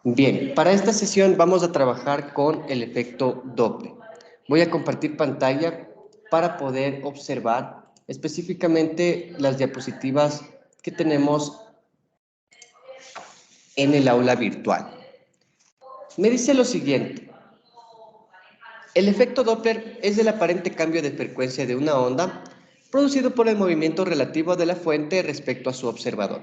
Bien, para esta sesión vamos a trabajar con el efecto Doppler. Voy a compartir pantalla para poder observar específicamente las diapositivas que tenemos en el aula virtual. Me dice lo siguiente: el efecto Doppler es el aparente cambio de frecuencia de una onda producido por el movimiento relativo de la fuente respecto a su observador.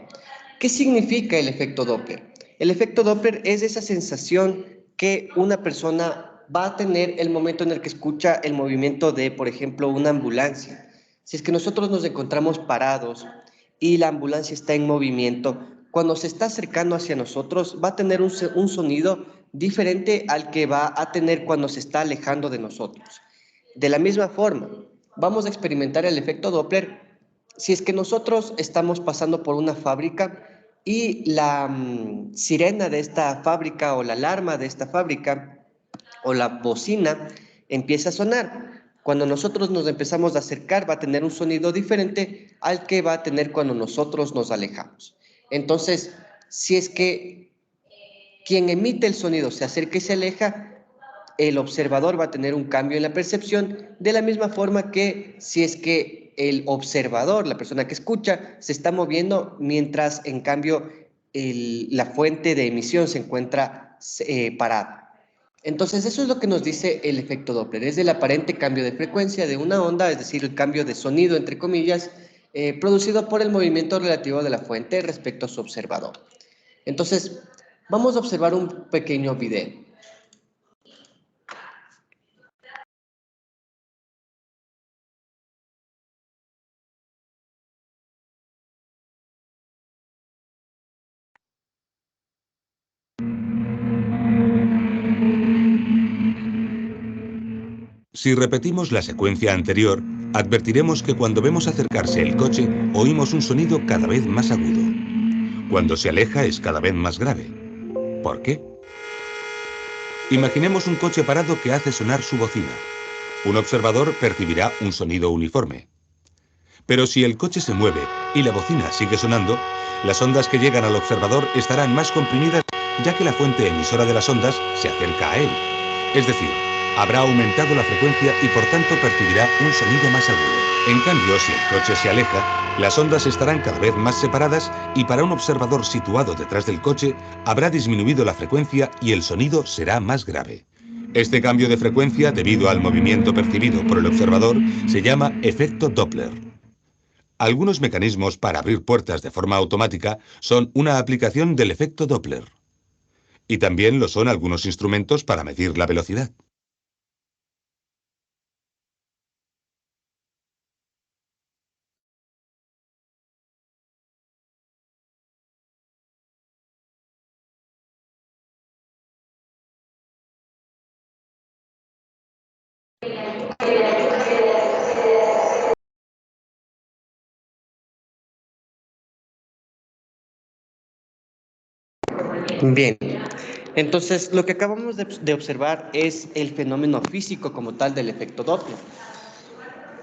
¿Qué significa el efecto Doppler? El efecto Doppler es esa sensación que una persona va a tener el momento en el que escucha el movimiento de, por ejemplo, una ambulancia. Si es que nosotros nos encontramos parados y la ambulancia está en movimiento, cuando se está acercando hacia nosotros va a tener un sonido diferente al que va a tener cuando se está alejando de nosotros. De la misma forma, vamos a experimentar el efecto Doppler si es que nosotros estamos pasando por una fábrica y la sirena de esta fábrica o la alarma de esta fábrica o la bocina empieza a sonar. Cuando nosotros nos empezamos a acercar va a tener un sonido diferente al que va a tener cuando nosotros nos alejamos. Entonces, si es que quien emite el sonido se acerca y se aleja, el observador va a tener un cambio en la percepción, de la misma forma que si es que el observador, la persona que escucha, se está moviendo, mientras en cambio la fuente de emisión se encuentra parada. Entonces, eso es lo que nos dice el efecto Doppler. Es el aparente cambio de frecuencia de una onda, es decir, el cambio de sonido, entre comillas, producido por el movimiento relativo de la fuente respecto a su observador. Entonces, vamos a observar un pequeño video. Si repetimos la secuencia anterior, advertiremos que cuando vemos acercarse el coche, oímos un sonido cada vez más agudo. Cuando se aleja es cada vez más grave. ¿Por qué? Imaginemos un coche parado que hace sonar su bocina. Un observador percibirá un sonido uniforme. Pero si el coche se mueve y la bocina sigue sonando, las ondas que llegan al observador estarán más comprimidas, ya que la fuente emisora de las ondas se acerca a él. Es decir, habrá aumentado la frecuencia y por tanto percibirá un sonido más agudo. En cambio, si el coche se aleja, las ondas estarán cada vez más separadas y para un observador situado detrás del coche habrá disminuido la frecuencia y el sonido será más grave. Este cambio de frecuencia, debido al movimiento percibido por el observador, se llama efecto Doppler. Algunos mecanismos para abrir puertas de forma automática son una aplicación del efecto Doppler. Y también lo son algunos instrumentos para medir la velocidad. Bien, entonces lo que acabamos de observar es el fenómeno físico como tal del efecto Doppler.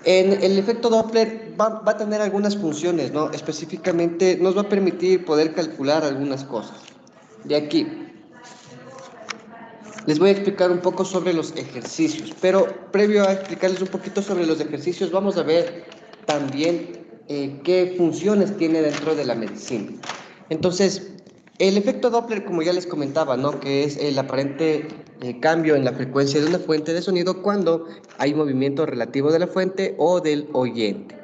El efecto Doppler va a tener algunas funciones, ¿no? Específicamente nos va a permitir poder calcular algunas cosas. De aquí, les voy a explicar un poco sobre los ejercicios, pero previo a explicarles un poquito sobre los ejercicios, vamos a ver también qué funciones tiene dentro de la medicina. Entonces, el efecto Doppler, como ya les comentaba, ¿no? Que es el aparente cambio en la frecuencia de una fuente de sonido cuando hay movimiento relativo de la fuente o del oyente.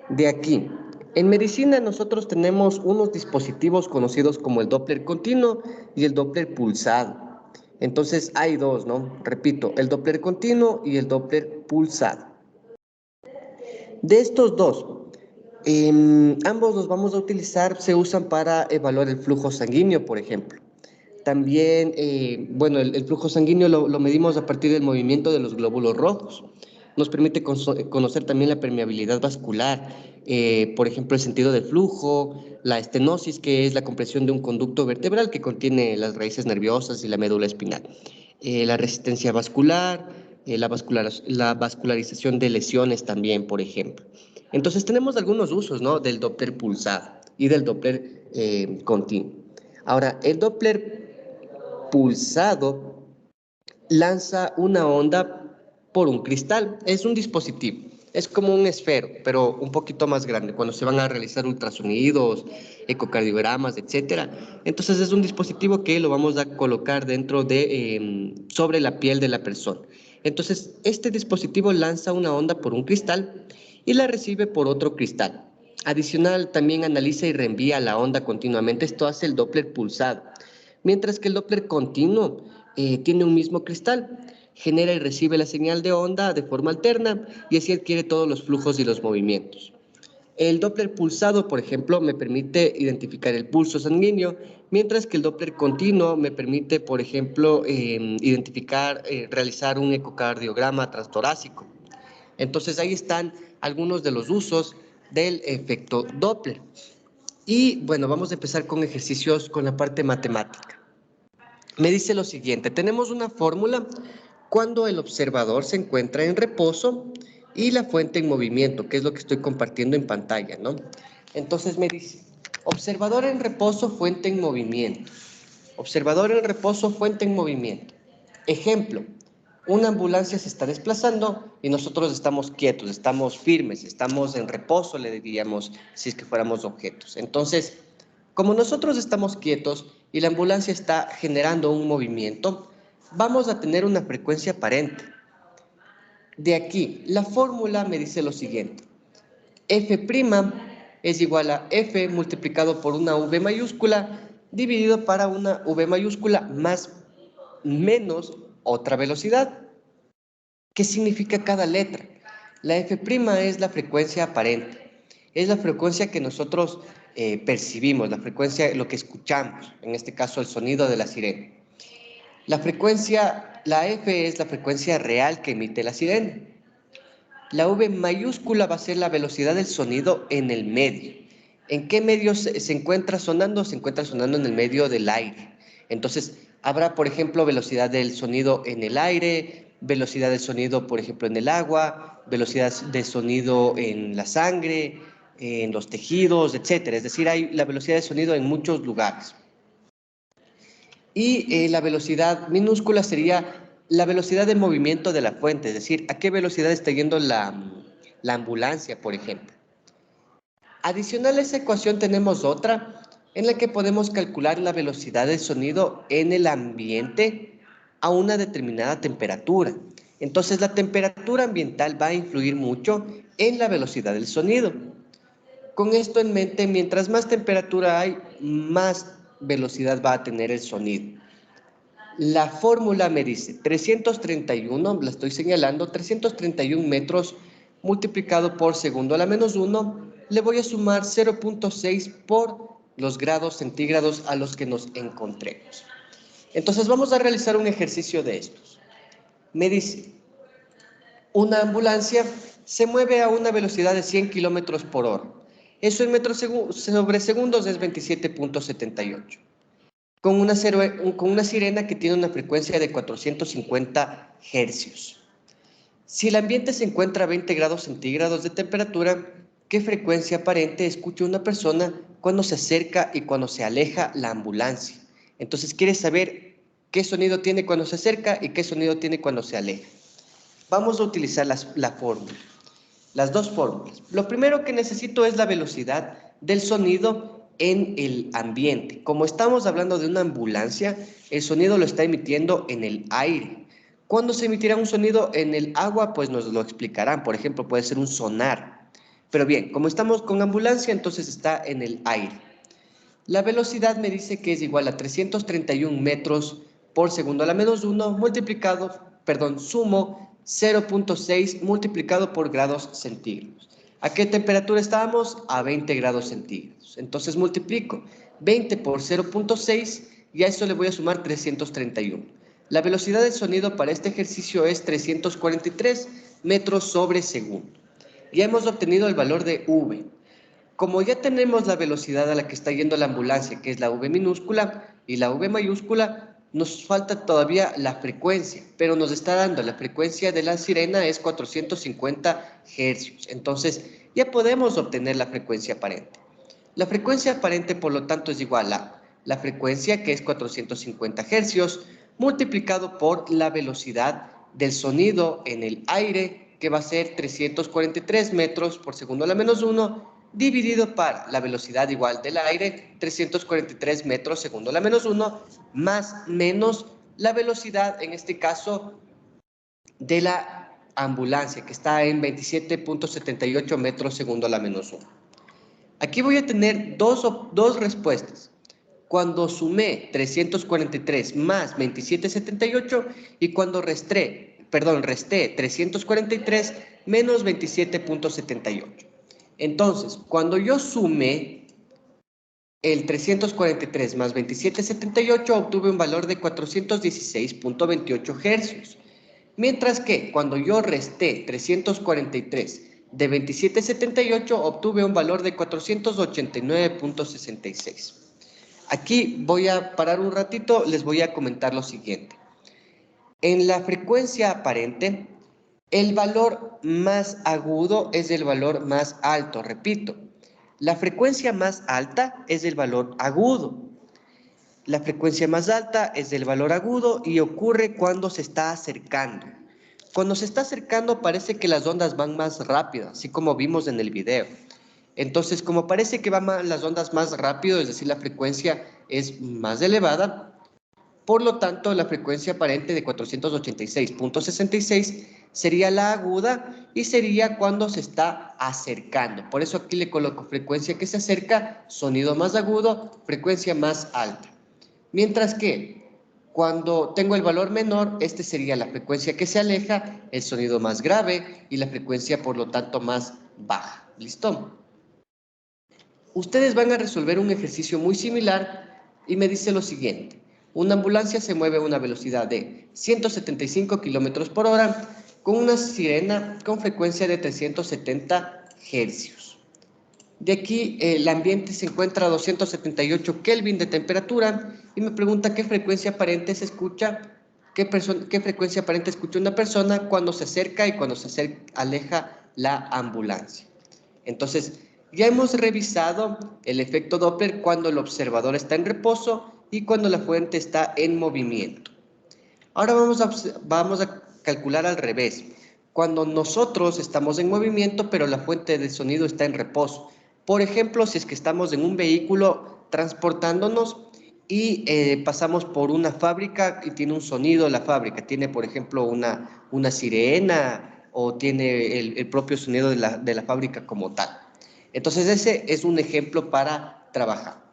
De aquí, en medicina nosotros tenemos unos dispositivos conocidos como el Doppler continuo y el Doppler pulsado. Entonces hay dos, ¿no? Repito, el Doppler continuo y el Doppler pulsado. De estos dos, ambos los vamos a utilizar, se usan para evaluar el flujo sanguíneo, por ejemplo. También, bueno, el flujo sanguíneo lo medimos a partir del movimiento de los glóbulos rojos. Nos permite conocer también la permeabilidad vascular, por ejemplo, el sentido del flujo, la estenosis, que es la compresión de un conducto vertebral que contiene las raíces nerviosas y la médula espinal, la resistencia vascular, la vascularización de lesiones también, por ejemplo. Entonces tenemos algunos usos, ¿no? Del Doppler pulsado y del Doppler continuo. Ahora, el Doppler pulsado lanza una onda por un cristal. Es un dispositivo, es como un esfero, pero un poquito más grande. Cuando se van a realizar ultrasonidos, ecocardiogramas, etcétera, entonces es un dispositivo que lo vamos a colocar sobre la piel de la persona. Entonces, este dispositivo lanza una onda por un cristal y la recibe por otro cristal. Adicional, también analiza y reenvía la onda continuamente. Esto hace el Doppler pulsado. Mientras que el Doppler continuo tiene un mismo cristal, genera y recibe la señal de onda de forma alterna y así adquiere todos los flujos y los movimientos. El Doppler pulsado, por ejemplo, me permite identificar el pulso sanguíneo, mientras que el Doppler continuo me permite, por ejemplo, realizar un ecocardiograma transtorácico. Entonces ahí están algunos de los usos del efecto Doppler. Y bueno, vamos a empezar con ejercicios con la parte matemática. Me dice lo siguiente, tenemos una fórmula cuando el observador se encuentra en reposo y la fuente en movimiento, que es lo que estoy compartiendo en pantalla, ¿no? Entonces me dice, observador en reposo, fuente en movimiento. Observador en reposo, fuente en movimiento. Ejemplo, una ambulancia se está desplazando y nosotros estamos quietos, estamos firmes, estamos en reposo, le diríamos, si es que fuéramos objetos. Entonces, como nosotros estamos quietos y la ambulancia está generando un movimiento, vamos a tener una frecuencia aparente. De aquí, la fórmula me dice lo siguiente. F' es igual a F multiplicado por una V mayúscula dividido para una V mayúscula más menos otra velocidad. ¿Qué significa cada letra? La F' es la frecuencia aparente. Es la frecuencia que nosotros percibimos, la frecuencia, lo que escuchamos, en este caso el sonido de la sirena. La F es la frecuencia real que emite la sirena. La V mayúscula va a ser la velocidad del sonido en el medio. ¿En qué medio se encuentra sonando? Se encuentra sonando en el medio del aire. Entonces, habrá, por ejemplo, velocidad del sonido en el aire, velocidad del sonido, por ejemplo, en el agua, velocidad de sonido en la sangre, en los tejidos, etcétera. Es decir, hay la velocidad de sonido en muchos lugares. Y la velocidad minúscula sería la velocidad de movimiento de la fuente, es decir, a qué velocidad está yendo la ambulancia, por ejemplo. Adicional a esa ecuación tenemos otra en la que podemos calcular la velocidad del sonido en el ambiente a una determinada temperatura. Entonces la temperatura ambiental va a influir mucho en la velocidad del sonido. Con esto en mente, mientras más temperatura hay, más velocidad va a tener el sonido. La fórmula me dice 331, la estoy señalando, 331 metros multiplicado por segundo a la menos 1, le voy a sumar 0.6 por los grados centígrados a los que nos encontremos. Entonces vamos a realizar un ejercicio de estos. Me dice, una ambulancia se mueve a una velocidad de 100 kilómetros por hora. Eso en metros sobre segundos es 27.78. Con una sirena que tiene una frecuencia de 450 hercios. Si el ambiente se encuentra a 20 grados centígrados de temperatura, ¿qué frecuencia aparente escucha una persona cuando se acerca y cuando se aleja la ambulancia? Entonces, ¿quieres saber qué sonido tiene cuando se acerca y qué sonido tiene cuando se aleja? Vamos a utilizar la fórmula, las dos fórmulas. Lo primero que necesito es la velocidad del sonido en el ambiente. Como estamos hablando de una ambulancia, el sonido lo está emitiendo en el aire. ¿Cuándo se emitirá un sonido en el agua? Pues nos lo explicarán. Por ejemplo, puede ser un sonar. Pero bien, como estamos con ambulancia, entonces está en el aire. La velocidad me dice que es igual a 331 metros por segundo a la menos 1 sumo 0.6 multiplicado por grados centígrados. ¿A qué temperatura estábamos? A 20 grados centígrados. Entonces multiplico 20 por 0.6 y a eso le voy a sumar 331. La velocidad del sonido para este ejercicio es 343 metros sobre segundo. Ya hemos obtenido el valor de V. Como ya tenemos la velocidad a la que está yendo la ambulancia, que es la V minúscula y la V mayúscula, nos falta todavía la frecuencia, pero nos está dando la frecuencia de la sirena es 450 hercios. Entonces, ya podemos obtener la frecuencia aparente. La frecuencia aparente, por lo tanto, es igual a la frecuencia, que es 450 Hz, multiplicado por la velocidad del sonido en el aire, que va a ser 343 metros por segundo a la menos 1, dividido por la velocidad igual del aire, 343 metros segundo a la menos 1, más menos la velocidad, en este caso, de la ambulancia, que está en 27.78 metros segundo a la menos 1. Aquí voy a tener dos respuestas. Cuando sumé 343 más 27.78 y cuando resté 343 menos 27.78. Entonces, cuando yo sumé el 343 más 27.78, obtuve un valor de 416.28 Hz. Mientras que cuando yo resté 343 de 27.78, obtuve un valor de 489.66. Aquí voy a parar un ratito, les voy a comentar lo siguiente. En la frecuencia aparente, el valor más agudo es el valor más alto. Repito, la frecuencia más alta es el valor agudo. La frecuencia más alta es el valor agudo y ocurre cuando se está acercando. Cuando se está acercando parece que las ondas van más rápido, así como vimos en el video. Entonces, como parece que van las ondas más rápido, es decir, la frecuencia es más elevada, por lo tanto, la frecuencia aparente de 486.66 sería la aguda y sería cuando se está acercando. Por eso aquí le coloco frecuencia que se acerca, sonido más agudo, frecuencia más alta. Mientras que cuando tengo el valor menor, este sería la frecuencia que se aleja, el sonido más grave y la frecuencia, por lo tanto, más baja. ¿Listo? Ustedes van a resolver un ejercicio muy similar y me dice lo siguiente. Una ambulancia se mueve a una velocidad de 175 km por hora con una sirena con frecuencia de 370 Hz. De aquí el ambiente se encuentra a 278 Kelvin de temperatura y me pregunta qué frecuencia aparente se escucha, qué frecuencia aparente escucha una persona cuando se acerca y cuando se aleja la ambulancia. Entonces, ya hemos revisado el efecto Doppler cuando el observador está en reposo y cuando la fuente está en movimiento. Ahora vamos a calcular al revés. Cuando nosotros estamos en movimiento, pero la fuente de sonido está en reposo. Por ejemplo, si es que estamos en un vehículo transportándonos y pasamos por una fábrica y tiene un sonido la fábrica. Tiene, por ejemplo, una sirena o tiene el propio sonido de la fábrica como tal. Entonces, ese es un ejemplo para trabajar.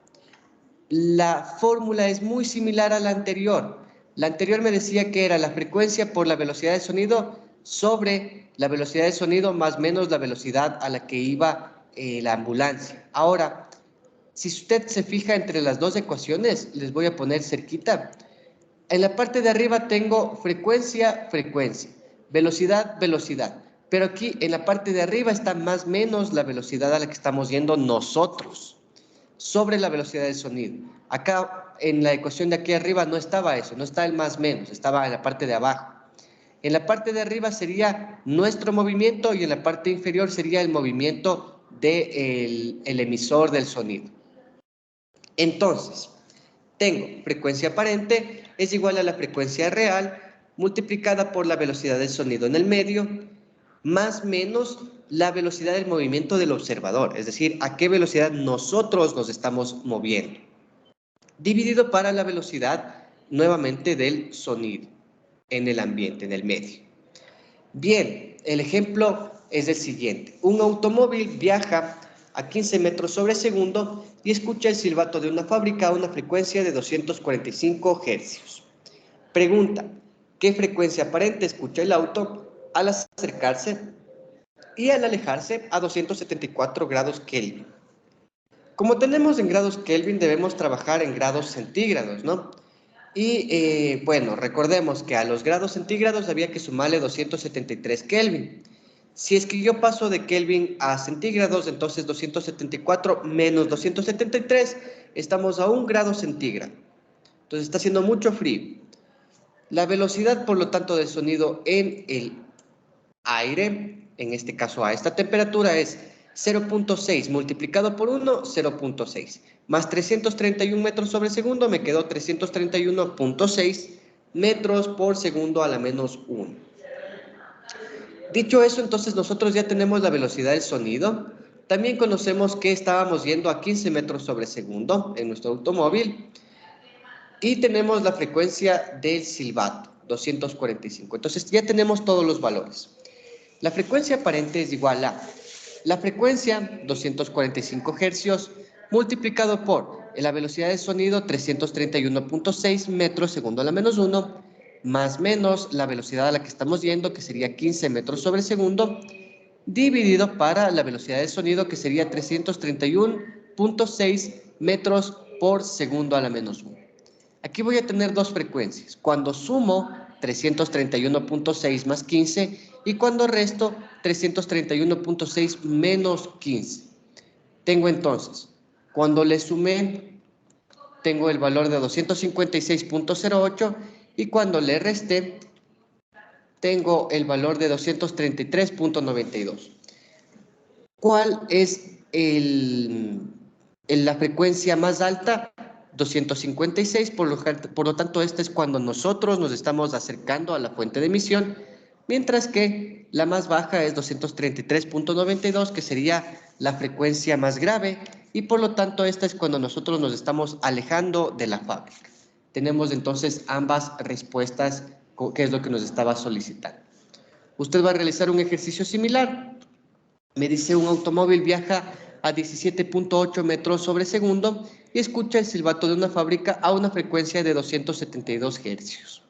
La fórmula es muy similar a la anterior. La anterior me decía que era la frecuencia por la velocidad de sonido sobre la velocidad de sonido más menos la velocidad a la que iba la ambulancia. Ahora, si usted se fija entre las dos ecuaciones, les voy a poner cerquita. En la parte de arriba tengo frecuencia, frecuencia, velocidad, velocidad. Pero aquí en la parte de arriba está más menos la velocidad a la que estamos yendo nosotros sobre la velocidad del sonido. Acá en la ecuación de aquí arriba no estaba eso, no está el más menos, estaba en la parte de abajo. En la parte de arriba sería nuestro movimiento y en la parte inferior sería el movimiento del emisor del sonido. Entonces, tengo frecuencia aparente es igual a la frecuencia real multiplicada por la velocidad del sonido en el medio más menos la velocidad del movimiento del observador, es decir, a qué velocidad nosotros nos estamos moviendo, dividido para la velocidad nuevamente del sonido en el ambiente, en el medio. Bien, el ejemplo es el siguiente. Un automóvil viaja a 15 metros sobre segundo y escucha el silbato de una fábrica a una frecuencia de 245 Hz. Pregunta, ¿qué frecuencia aparente escucha el auto al acercarse y al alejarse a 274 grados Kelvin? Como tenemos en grados Kelvin, debemos trabajar en grados centígrados, ¿no? Y bueno, recordemos que a los grados centígrados había que sumarle 273 Kelvin. Si es que yo paso de Kelvin a centígrados, entonces 274 menos 273, estamos a 1 grado centígrado. Entonces está haciendo mucho frío. La velocidad, por lo tanto, del sonido en el aire, en este caso a esta temperatura, es 0.6 multiplicado por 1, 0.6. Más 331 metros sobre segundo, me quedó 331.6 metros por segundo a la menos 1. Dicho eso, entonces nosotros ya tenemos la velocidad del sonido. También conocemos que estábamos yendo a 15 metros sobre segundo en nuestro automóvil. Y tenemos la frecuencia del silbato, 245. Entonces ya tenemos todos los valores. La frecuencia aparente es igual a la frecuencia, 245 Hz, multiplicado por la velocidad de sonido, 331.6 metros segundo a la menos 1, más menos la velocidad a la que estamos yendo, que sería 15 metros sobre segundo, dividido para la velocidad de sonido, que sería 331.6 metros por segundo a la menos 1. Aquí voy a tener dos frecuencias. Cuando sumo 331.6 más 15 y cuando resto 331.6 menos 15. Tengo entonces, cuando le sumé, tengo el valor de 256.08 y cuando le resté, tengo el valor de 233.92. ¿Cuál es la frecuencia más alta? 256, por lo tanto, esta es cuando nosotros nos estamos acercando a la fuente de emisión, mientras que la más baja es 233.92, que sería la frecuencia más grave, y por lo tanto, esta es cuando nosotros nos estamos alejando de la fábrica. Tenemos entonces ambas respuestas, que es lo que nos estaba solicitando. Usted va a realizar un ejercicio similar. Me dice un automóvil viaja a 17.8 metros sobre segundo y escucha el silbato de una fábrica a una frecuencia de 272 Hz.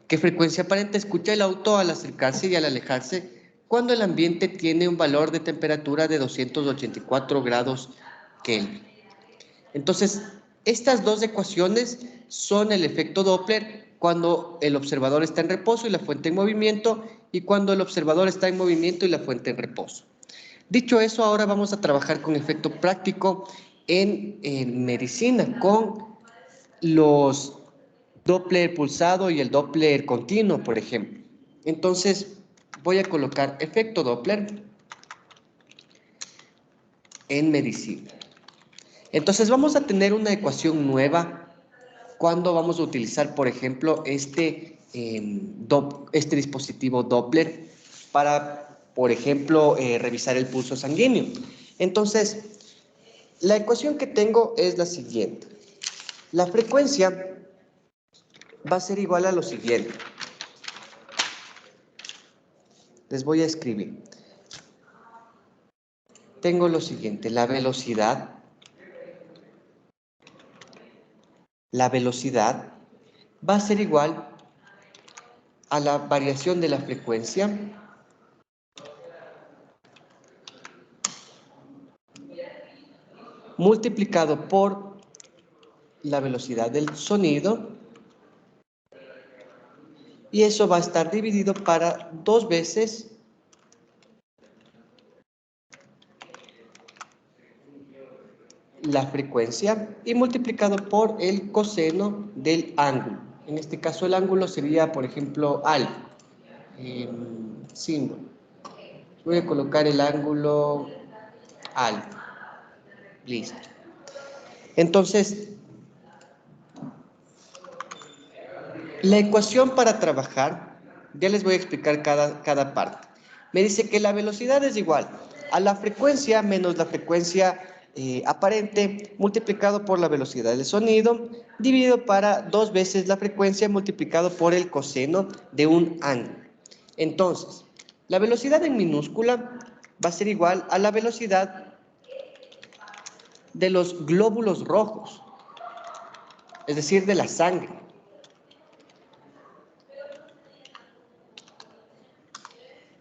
¿Qué frecuencia aparente escucha el auto al acercarse y al alejarse cuando el ambiente tiene un valor de temperatura de 284 grados Kelvin? Entonces, estas dos ecuaciones son el efecto Doppler cuando el observador está en reposo y la fuente en movimiento, y cuando el observador está en movimiento y la fuente en reposo. Dicho eso, ahora vamos a trabajar con efecto práctico en medicina, con los Doppler pulsado y el Doppler continuo, por ejemplo. Entonces, voy a colocar efecto Doppler en medicina. Entonces, vamos a tener una ecuación nueva cuando vamos a utilizar, por ejemplo, este dispositivo Doppler para, por ejemplo, revisar el pulso sanguíneo. Entonces, la ecuación que tengo es la siguiente. La frecuencia va a ser igual a lo siguiente. Les voy a escribir. Tengo lo siguiente, la velocidad va a ser igual a la variación de la frecuencia multiplicado por la velocidad del sonido, y eso va a estar dividido para 2 veces la frecuencia y multiplicado por el coseno del ángulo. En este caso el ángulo sería, por ejemplo, alfa. Símbolo. Voy a colocar el ángulo alfa. Listo. Entonces, la ecuación para trabajar, ya les voy a explicar cada parte. Me dice que la velocidad es igual a la frecuencia menos la frecuencia aparente multiplicado por la velocidad del sonido, dividido para 2 veces la frecuencia multiplicado por el coseno de un ángulo. Entonces, la velocidad en minúscula va a ser igual a la velocidad de los glóbulos rojos, es decir, de la sangre.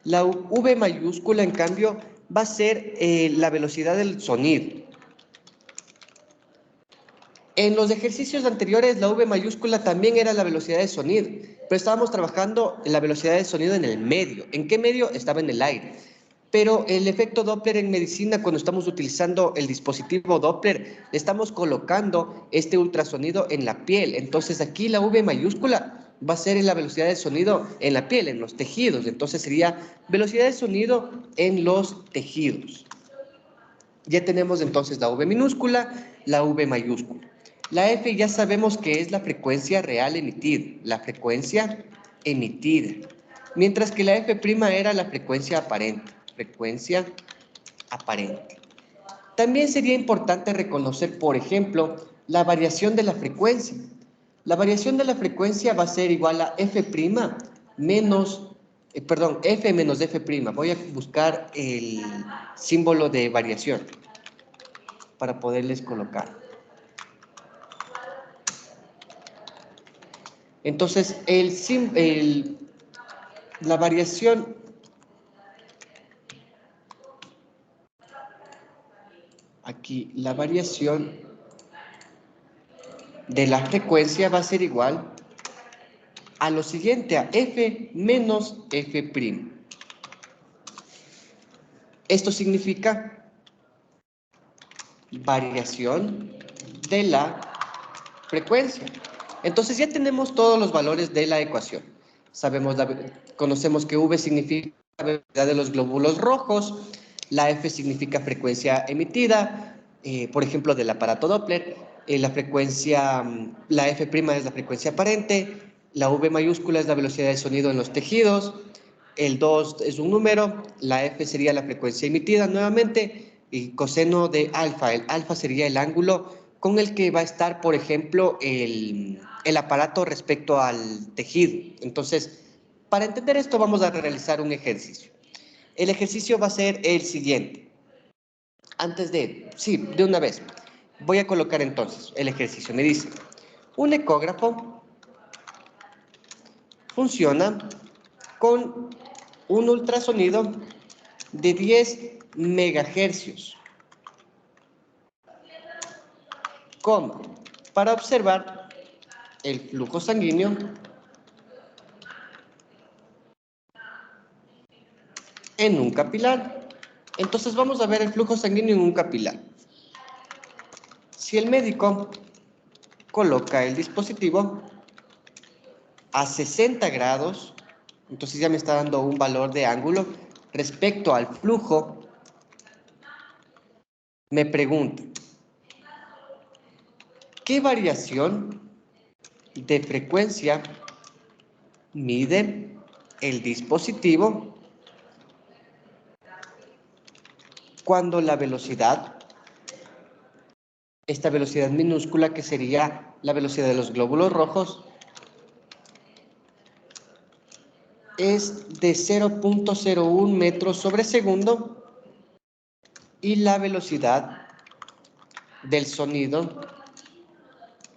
La V mayúscula, en cambio, va a ser la velocidad del sonido. En los ejercicios anteriores, la V mayúscula también era la velocidad de sonido, pero estábamos trabajando en la velocidad de sonido en el medio. ¿En qué medio? Estaba en el aire. Pero el efecto Doppler en medicina, cuando estamos utilizando el dispositivo Doppler, le estamos colocando este ultrasonido en la piel. Entonces aquí la V mayúscula va a ser en la velocidad de sonido en la piel, en los tejidos. Entonces sería velocidad de sonido en los tejidos. Ya tenemos entonces la V minúscula, la V mayúscula. La F ya sabemos que es la frecuencia real emitida, la frecuencia emitida. Mientras que la F' era la frecuencia aparente, frecuencia aparente. También sería importante reconocer, por ejemplo, la variación de la frecuencia. La variación de la frecuencia va a ser igual a F' menos, F menos F'. Voy a buscar el símbolo de variación para poderles colocar. Entonces, la variación aquí, la variación de la frecuencia va a ser igual a lo siguiente, a F menos F'. Esto significa variación de la frecuencia. Entonces ya tenemos todos los valores de la ecuación. Conocemos que V significa la velocidad de los glóbulos rojos, la F significa frecuencia emitida, por ejemplo, del aparato Doppler, la F' es la frecuencia aparente, la V mayúscula es la velocidad de sonido en los tejidos, el 2 es un número, la F sería la frecuencia emitida nuevamente, y coseno de alfa, el alfa sería el ángulo con el que va a estar, por ejemplo, el aparato respecto al tejido. Entonces, para entender esto vamos a realizar un ejercicio. El ejercicio va a ser el siguiente. De una vez, voy a colocar entonces el ejercicio. Me dice, un ecógrafo funciona con un ultrasonido de 10 megahercios, para observar el flujo sanguíneo en un capilar. Entonces vamos a ver el flujo sanguíneo en un capilar. Si el médico coloca el dispositivo a 60 grados, entonces ya me está dando un valor de ángulo respecto al flujo. Me pregunto, ¿qué variación de frecuencia mide el dispositivo cuando la velocidad, esta velocidad minúscula que sería la velocidad de los glóbulos rojos, es de 0.01 metros sobre segundo y la velocidad del sonido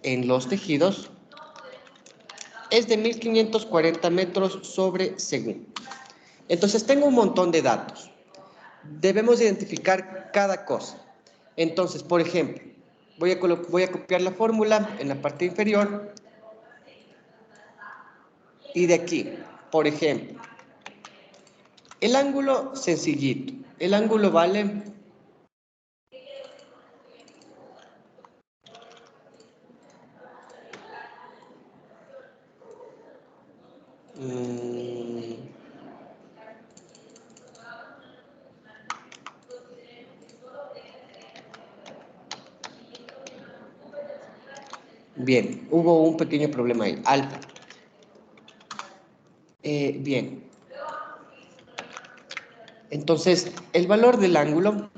en los tejidos es de 1540 metros sobre segundo? Entonces tengo un montón de datos. Debemos identificar cada cosa. Entonces, por ejemplo, voy a copiar la fórmula en la parte inferior y de aquí, por ejemplo, el ángulo sencillito. El ángulo vale bien, hubo un pequeño problema ahí, alfa. Bien. Entonces, el valor del ángulo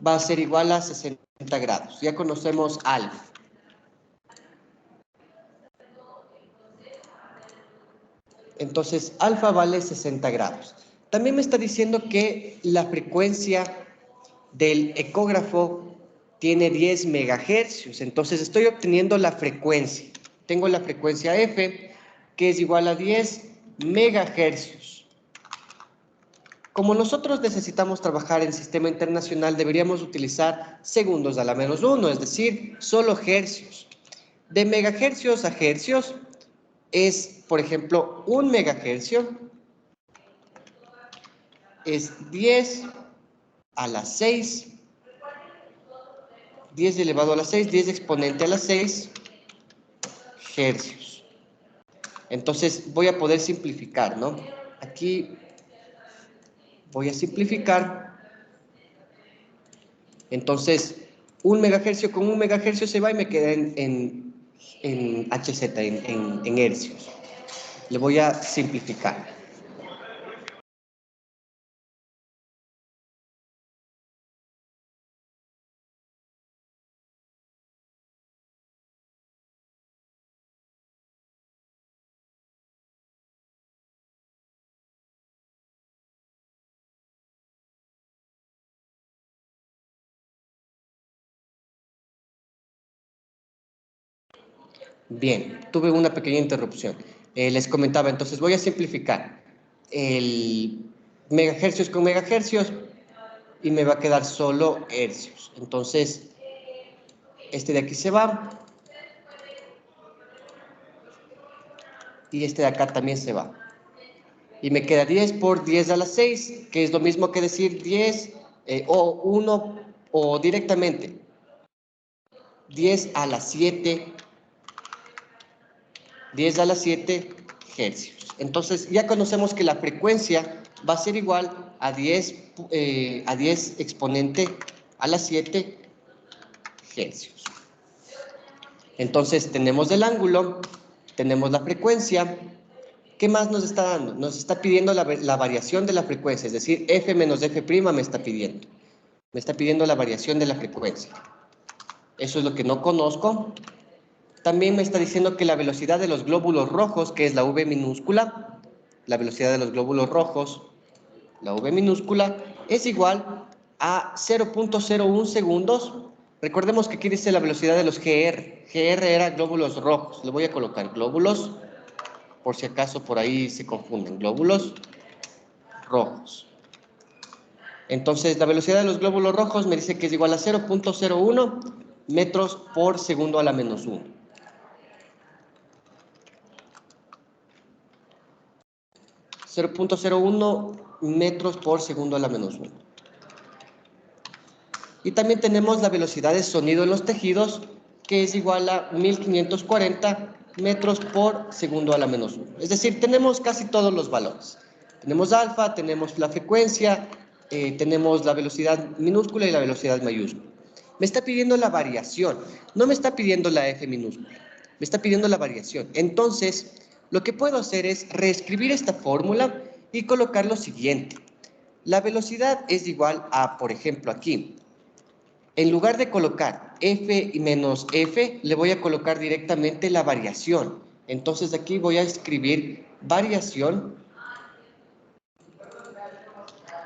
va a ser igual a 60 grados. Ya conocemos alfa. Entonces, alfa vale 60 grados. También me está diciendo que la frecuencia del ecógrafo tiene 10 megahercios. Entonces, estoy obteniendo la frecuencia. Tengo la frecuencia F, que es igual a 10 megahercios. Como nosotros necesitamos trabajar en sistema internacional, deberíamos utilizar segundos a la menos 1, es decir, solo hercios. De megahercios a hercios es, por ejemplo, un megahercio es 10 a la 6, 10 elevado a la 6, 10 exponente a la 6 hercios. Entonces voy a poder simplificar, ¿no? Aquí voy a simplificar Entonces, 1 megahercio con 1 megahercio se va y me queda en Hz, en hercios. Le voy a simplificar. Bien, tuve una pequeña interrupción. Les comentaba, entonces voy a simplificar. El megahercios con megahercios y me va a quedar solo hercios. Entonces, este de aquí se va y este de acá también se va. Y me queda 10 por 10 a la 6, que es lo mismo que decir 10 o 1 o directamente 10 a la 7, 10 a la 7 hercios. Entonces ya conocemos que la frecuencia va a ser igual a 10 exponente a la 7 hercios. Entonces tenemos el ángulo, tenemos la frecuencia. ¿Qué más nos está dando? Nos está pidiendo la variación de la frecuencia, es decir, f menos f' me está pidiendo. Me está pidiendo la variación de la frecuencia. Eso es lo que no conozco. También me está diciendo que la velocidad de los glóbulos rojos, que es la v minúscula, la velocidad de los glóbulos rojos, la v minúscula, es igual a 0.01 segundos. Recordemos que aquí dice la velocidad de los GR. GR era glóbulos rojos. Le voy a colocar glóbulos, por si acaso por ahí se confunden. Glóbulos rojos. Entonces, la velocidad de los glóbulos rojos me dice que es igual a 0.01 metros por segundo a la menos 1. 0.01 metros por segundo a la menos 1. Y también tenemos la velocidad de sonido en los tejidos, que es igual a 1540 metros por segundo a la menos 1. Es decir, tenemos casi todos los valores. Tenemos alfa, tenemos la frecuencia, tenemos la velocidad minúscula y la velocidad mayúscula. Me está pidiendo la variación, no me está pidiendo la f minúscula, me está pidiendo la variación. Entonces, lo que puedo hacer es reescribir esta fórmula y colocar lo siguiente. La velocidad es igual a, por ejemplo, aquí, en lugar de colocar f y menos f, le voy a colocar directamente la variación. Entonces aquí voy a escribir variación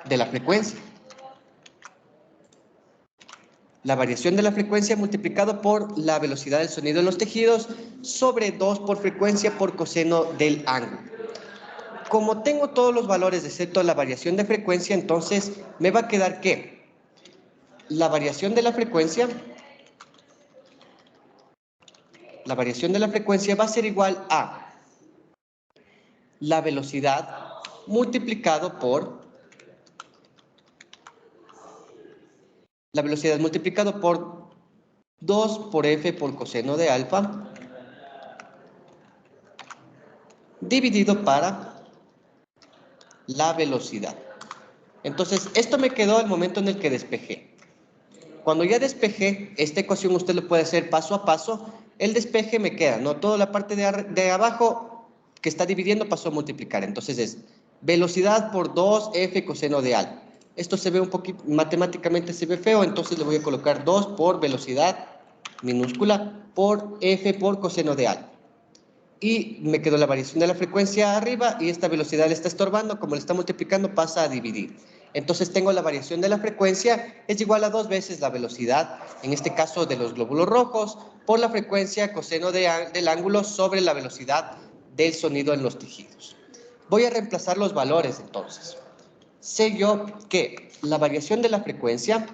de la frecuencia. La variación de la frecuencia multiplicado por la velocidad del sonido en los tejidos sobre 2 por frecuencia por coseno del ángulo. Como tengo todos los valores excepto la variación de frecuencia, entonces me va a quedar que la variación de la frecuencia va a ser igual a la velocidad multiplicado por 2 por f por coseno de alfa dividido para la velocidad. Entonces, esto me quedó al momento en el que despejé. Cuando ya despejé, esta ecuación usted lo puede hacer paso a paso. El despeje me queda, ¿no? Toda la parte de abajo que está dividiendo pasó a multiplicar. Entonces es velocidad por 2f coseno de alfa. Esto se ve un poquito, matemáticamente se ve feo, entonces le voy a colocar 2 por velocidad minúscula por f por coseno de alfa. Y me quedó la variación de la frecuencia arriba y esta velocidad le está estorbando, como le está multiplicando pasa a dividir. Entonces tengo la variación de la frecuencia es igual a 2 veces la velocidad, en este caso de los glóbulos rojos, por la frecuencia coseno del ángulo sobre la velocidad del sonido en los tejidos. Voy a reemplazar los valores entonces. Sé yo que la variación de la frecuencia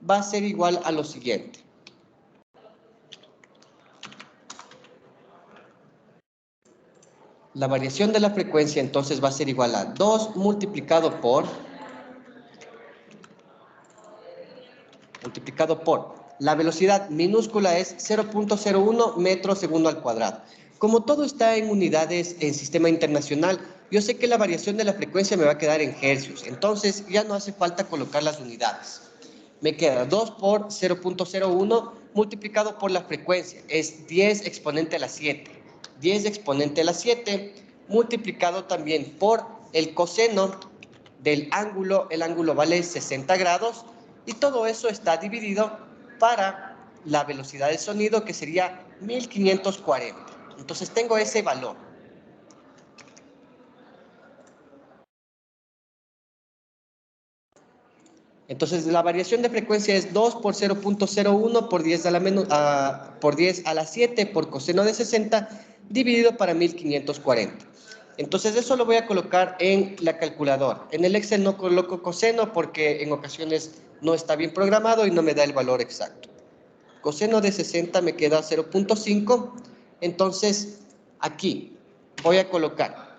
va a ser igual a lo siguiente. La variación de la frecuencia entonces va a ser igual a 2 multiplicado por la velocidad minúscula es 0.01 metros segundo al cuadrado. Como todo está en unidades en sistema internacional, yo sé que la variación de la frecuencia me va a quedar en hercios, entonces ya no hace falta colocar las unidades. Me queda 2 por 0.01 multiplicado por la frecuencia. Es 10 exponente a la 7. 10 exponente a la 7 multiplicado también por el coseno del ángulo. El ángulo vale 60 grados. Y todo eso está dividido para la velocidad del sonido, que sería 1540. Entonces tengo ese valor. Entonces la variación de frecuencia es 2 por 0.01 por 10 a la 7 por coseno de 60 dividido para 1540. Entonces eso lo voy a colocar en la calculadora. En el Excel no coloco coseno porque en ocasiones no está bien programado y no me da el valor exacto. Coseno de 60 me queda 0.5. Entonces aquí voy a colocar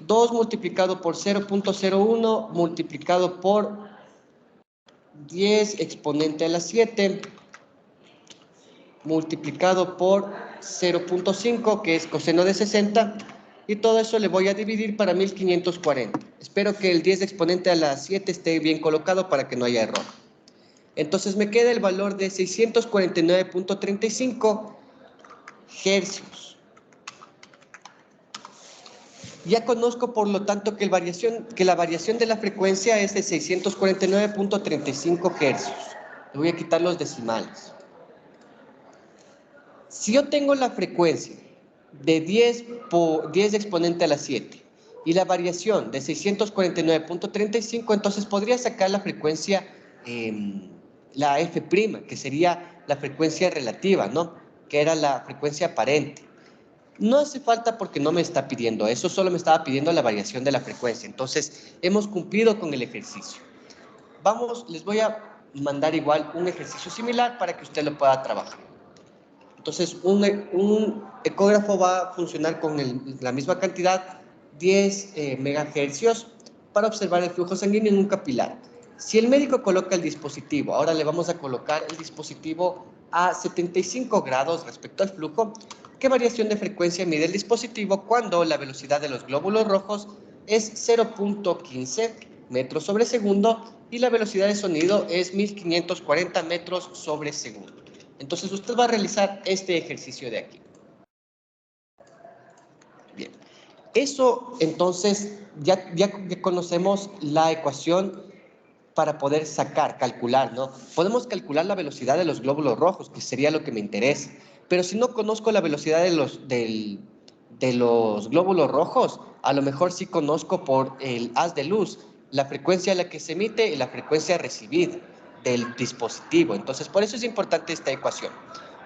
2 multiplicado por 0.01 multiplicado por 10 exponente a la 7 multiplicado por 0.5, que es coseno de 60, y todo eso le voy a dividir para 1540. Espero que el 10 exponente a la 7 esté bien colocado para que no haya error. Entonces me queda el valor de 649.35 hercios. Ya conozco, por lo tanto, que la variación de la frecuencia es de 649.35 hercios. Le voy a quitar los decimales. Si yo tengo la frecuencia de 10 exponente a la 7 y la variación de 649.35, entonces podría sacar la frecuencia, la F', que sería la frecuencia relativa, ¿no? Que era la frecuencia aparente. No hace falta porque no me está pidiendo eso, solo me estaba pidiendo la variación de la frecuencia. Entonces, hemos cumplido con el ejercicio. Vamos, les voy a mandar igual un ejercicio similar para que usted lo pueda trabajar. Entonces, un ecógrafo va a funcionar con la misma cantidad, 10 megahercios, para observar el flujo sanguíneo en un capilar. Si el médico coloca el dispositivo, ahora le vamos a colocar el dispositivo a 75 grados respecto al flujo. ¿Qué variación de frecuencia mide el dispositivo cuando la velocidad de los glóbulos rojos es 0.15 metros sobre segundo y la velocidad de sonido es 1540 metros sobre segundo? Entonces usted va a realizar este ejercicio de aquí. Bien. Eso, entonces, ya conocemos la ecuación para poder calcular, ¿no? Podemos calcular la velocidad de los glóbulos rojos, que sería lo que me interesa. Pero si no conozco la velocidad de los glóbulos rojos, a lo mejor sí conozco por el haz de luz la frecuencia a la que se emite y la frecuencia recibida del dispositivo. Entonces, por eso es importante esta ecuación.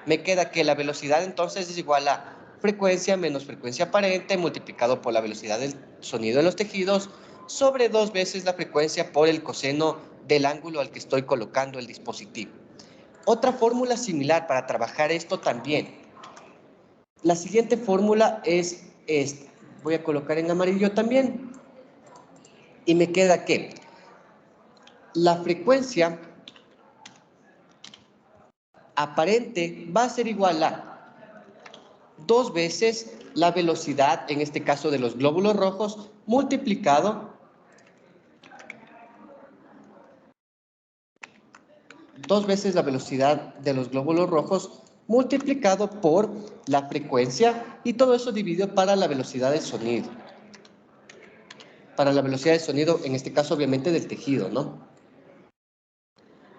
Me queda que la velocidad entonces es igual a frecuencia menos frecuencia aparente multiplicado por la velocidad del sonido en los tejidos sobre 2 veces la frecuencia por el coseno del ángulo al que estoy colocando el dispositivo. Otra fórmula similar para trabajar esto también. La siguiente fórmula es esta. Voy a colocar en amarillo también. Y me queda que la frecuencia aparente va a ser igual a 2 veces la velocidad, en este caso de los glóbulos rojos, multiplicado 2 veces la velocidad de los glóbulos rojos multiplicado por la frecuencia, y todo eso dividido para la velocidad del sonido. Para la velocidad del sonido, en este caso obviamente del tejido, ¿no?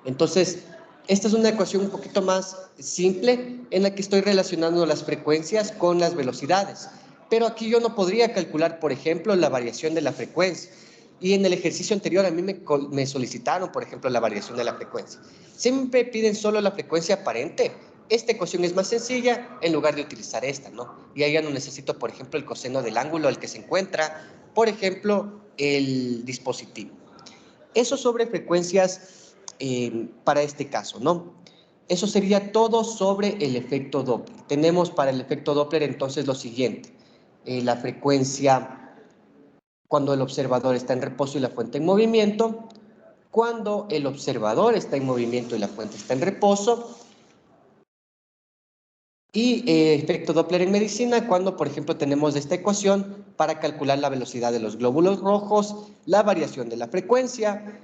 Entonces, esta es una ecuación un poquito más simple en la que estoy relacionando las frecuencias con las velocidades. Pero aquí yo no podría calcular, por ejemplo, la variación de la frecuencia. Y en el ejercicio anterior a mí me solicitaron, por ejemplo, la variación de la frecuencia. Siempre piden solo la frecuencia aparente. Esta ecuación es más sencilla en lugar de utilizar esta, ¿no? Y ahí ya no necesito, por ejemplo, el coseno del ángulo al que se encuentra, por ejemplo, el dispositivo. Eso sobre frecuencias para este caso, ¿no? Eso sería todo sobre el efecto Doppler. Tenemos para el efecto Doppler entonces lo siguiente. La frecuencia cuando el observador está en reposo y la fuente en movimiento, cuando el observador está en movimiento y la fuente está en reposo, Y efecto Doppler en medicina, cuando, por ejemplo, tenemos esta ecuación para calcular la velocidad de los glóbulos rojos, la variación de la frecuencia,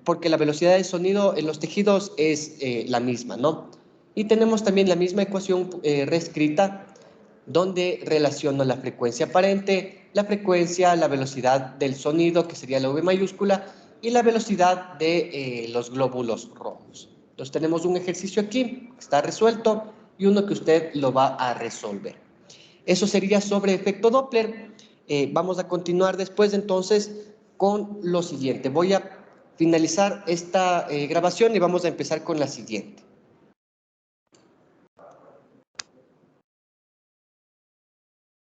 porque la velocidad del sonido en los tejidos es la misma, ¿no? Y tenemos también la misma ecuación reescrita, donde relaciono la frecuencia aparente, la frecuencia, la velocidad del sonido, que sería la V mayúscula, y la velocidad de los glóbulos rojos. Entonces tenemos un ejercicio aquí, está resuelto, y uno que usted lo va a resolver. Eso sería sobre efecto Doppler. Vamos a continuar después entonces con lo siguiente. Voy a finalizar esta grabación y vamos a empezar con la siguiente.